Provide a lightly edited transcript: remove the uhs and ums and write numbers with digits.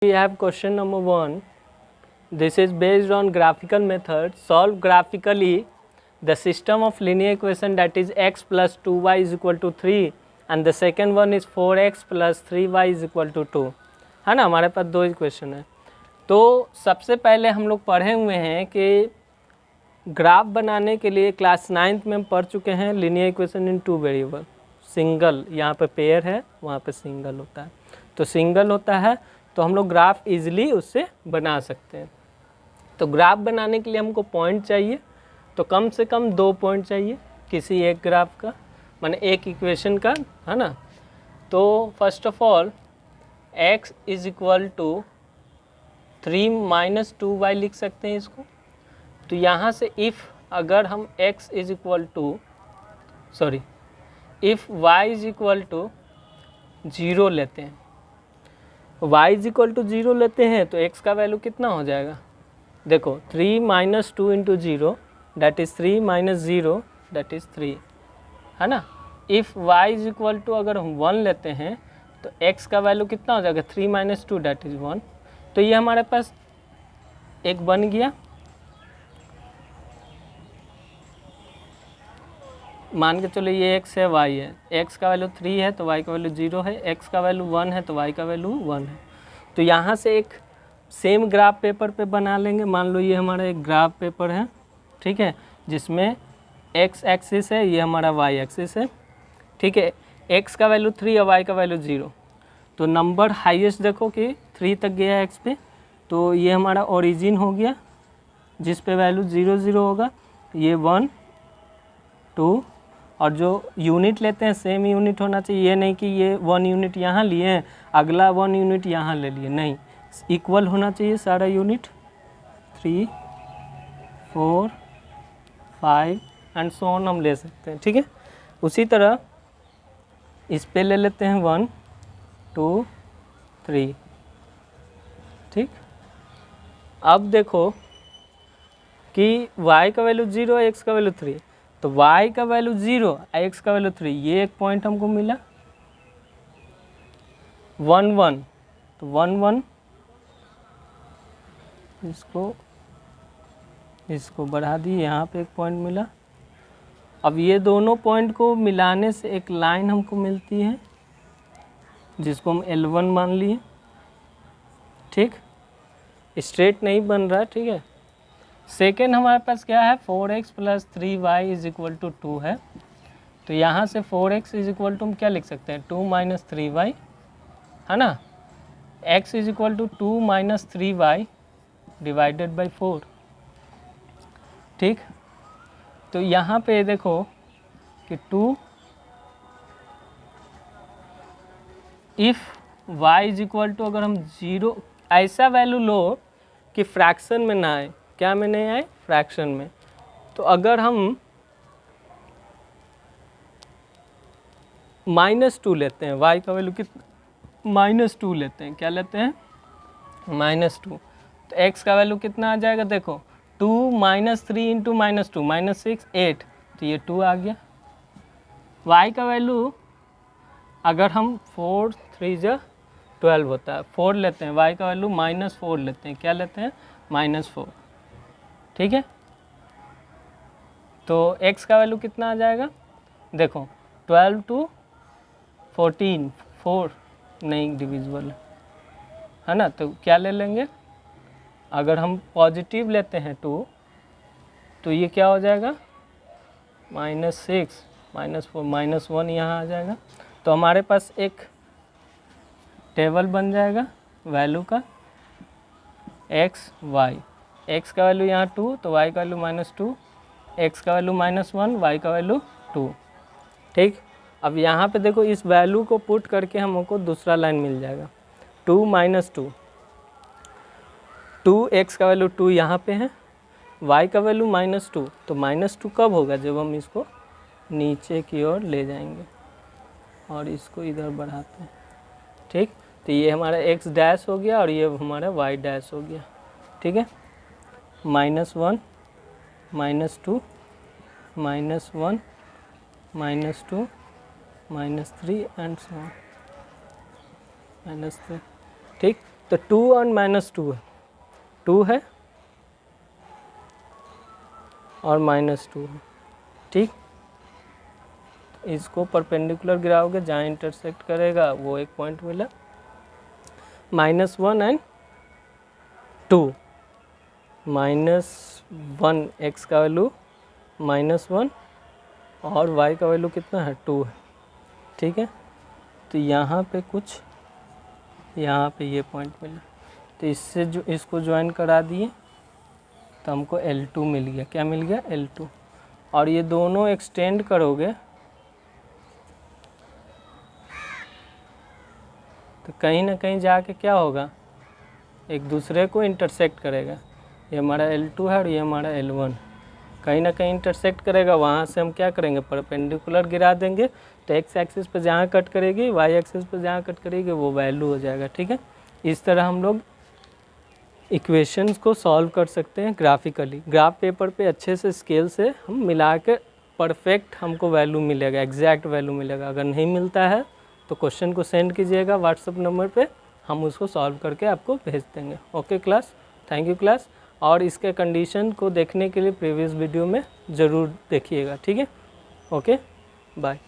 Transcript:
We have question number 1. This is based on graphical method. Solve graphically the system of linear equation that is x plus 2y is equal to 3 and the second one is 4x plus 3y is equal to 2. है ना, हमारे पास दो equation है। तो सबसे पहले हम लोग पढ़े हुए हैं कि ग्राफ बनाने के लिए क्लास 9th में हम पढ़ चुके हैं linear equation in two variable. Single, यहाँ पे पेयर है, वहाँ पे सिंगल होता है। तो सिंगल होता है तो हम लोग ग्राफ इजीली उससे बना सकते हैं। तो ग्राफ बनाने के लिए हमको पॉइंट चाहिए, तो कम से कम 2 पॉइंट चाहिए किसी एक ग्राफ का, माने एक इक्वेशन का, है ना। तो first of all x is equal to 3 minus 2y लिख सकते हैं इसको। तो यहाँ से इफ़ अगर हम x is equal to if y is equal to 0 लेते हैं, y इज इक्वल टू 0 लेते हैं तो x का वैल्यू कितना हो जाएगा। देखो 3 minus 2 into 0 that is 3 minus 0 that is 3, है ना। If y is equal to अगर हम 1 लेते हैं तो x का वैल्यू कितना हो जाएगा, 3 माइनस 2 डैट इज़ 1। तो ये हमारे पास एक बन गया। मान के चलो ये x है, y है, x का वैल्यू 3 है तो y का वैल्यू 0 है, x का वैल्यू 1 है तो y का वैल्यू 1 है। तो यहाँ से एक सेम ग्राफ पेपर पे बना लेंगे। मान लो ये हमारा एक ग्राफ पेपर है, ठीक है, जिसमें x एक्सिस है, ये हमारा y एक्सिस है, ठीक है। x का वैल्यू 3 और y का वैल्यू 0। तो नंबर हाईएस्ट देखो कि 3 तक गया x पे, तो ये हमारा ओरिजिन हो गया जिस पे वैल्यू 0 0 होगा। ये 1 2 और जो यूनिट लेते हैं सेम यूनिट होना चाहिए। ये नहीं कि ये 1 यूनिट यहाँ लिए हैं अगला 1 यूनिट यहाँ ले लिए, नहीं, इक्वल होना चाहिए सारा यूनिट। 3 4 5 एंड सो ऑन हम ले सकते हैं, ठीक है। उसी तरह इस पे ले लेते हैं 1 2 3, ठीक। अब देखो कि y का वैल्यू 0 है, x का वैल्यू 3, तो y का वैल्यू 0 x का वैल्यू 3, ये एक पॉइंट हमको मिला। 1 1 तो 1 1 इसको बढ़ा दिए, यहाँ पे एक पॉइंट मिला। अब ये दोनों पॉइंट को मिलाने से एक लाइन हमको मिलती है जिसको हम L1 मान लिए, ठीक। स्ट्रेट नहीं बन रहा, ठीक है। सेकेंड हमारे पास क्या है, 4x plus 3y is equal to 2 है। तो यहाँ से 4x इज इक्वल टू हम क्या लिख सकते हैं, 2 माइनस 3y, है ना। x is equal to 2 minus 3y divided by 4, ठीक। तो यहाँ पे देखो कि 2 if y is equal to अगर हम 0 ऐसा वैल्यू लो कि फ्रैक्शन में ना आए, क्या में नहीं आए, फ्रैक्शन में। तो अगर हम -2 लेते हैं, y का वैल्यू कितना, -2 लेते हैं, क्या लेते हैं, -2, तो x का वैल्यू कितना आ जाएगा, देखो 2 माइनस 3 इंटू -2 -6 8, तो ये 2 आ गया। y का वैल्यू अगर हम 4 3 जा 12 होता है, 4 लेते हैं, y का वैल्यू -4 लेते हैं, क्या लेते हैं, -4, ठीक है। तो x का वैल्यू कितना आ जाएगा, देखो 12 टू 14, 4 नहीं डिविजिबल है ना। तो क्या ले लेंगे, अगर हम पॉजिटिव लेते हैं 2 तो ये क्या हो जाएगा, -6 -4 -1 यहाँ आ जाएगा। तो हमारे पास एक टेबल बन जाएगा वैल्यू का x y, x का वैल्यू यहाँ 2 तो y का वैल्यू -2, x का वैल्यू -1, y का वैल्यू 2, ठीक। अब यहाँ पे देखो इस वैल्यू को पुट करके हमको दूसरा लाइन मिल जाएगा, 2 माइनस 2, 2 x का वैल्यू 2 यहाँ पे है, y का वैल्यू -2, तो -2 कब होगा, जब हम इसको नीचे की ओर ले जाएंगे और इसको इधर बढ़ाते हैं, ठीक। तो ये हमारा x डैश हो गया और ये हमारा y डैश हो गया, ठीक है। -1 -2 -1 -2 -3 एंड सो ऑन -3, ठीक। तो 2 और -2 है, 2 है और -2 है, ठीक। इसको परपेंडिकुलर गिराओगे, जहाँ इंटरसेक्ट करेगा वो एक पॉइंट मिला, -1 एंड 2, -1 x का वैल्यू -1 और y का वैल्यू कितना है 2 है, ठीक है। तो यहाँ पे कुछ, यहाँ पे ये पॉइंट मिला, तो इससे जो इसको ज्वाइन करा दिए तो हमको L2 मिल गया। क्या मिल गया? L2। और ये दोनों एक्सटेंड करोगे तो कहीं ना कहीं जाके क्या होगा, एक दूसरे को इंटरसेक्ट करेगा। ये हमारा L2 है और ये हमारा L1, कहीं ना कहीं इंटरसेक्ट करेगा। वहाँ से हम क्या करेंगे, परपेंडिकुलर गिरा देंगे, तो एक्स एक्सिस पर जहाँ कट करेगी, वाई एक्सिस पर जहाँ कट करेगी वो वैल्यू हो जाएगा, ठीक है। इस तरह हम लोग इक्वेशंस को सॉल्व कर सकते हैं ग्राफिकली। ग्राफ पेपर पे अच्छे से स्केल से हम मिला के परफेक्ट हमको वैल्यू मिलेगा, एग्जैक्ट वैल्यू मिलेगा। अगर नहीं मिलता है तो क्वेश्चन को सेंड कीजिएगा व्हाट्सएप नंबर पे, हम उसको सॉल्व करके आपको भेज देंगे। Okay class, thank you class. और इसके कंडीशन को देखने के लिए प्रीवियस वीडियो में ज़रूर देखिएगा, ठीक है। Okay, bye.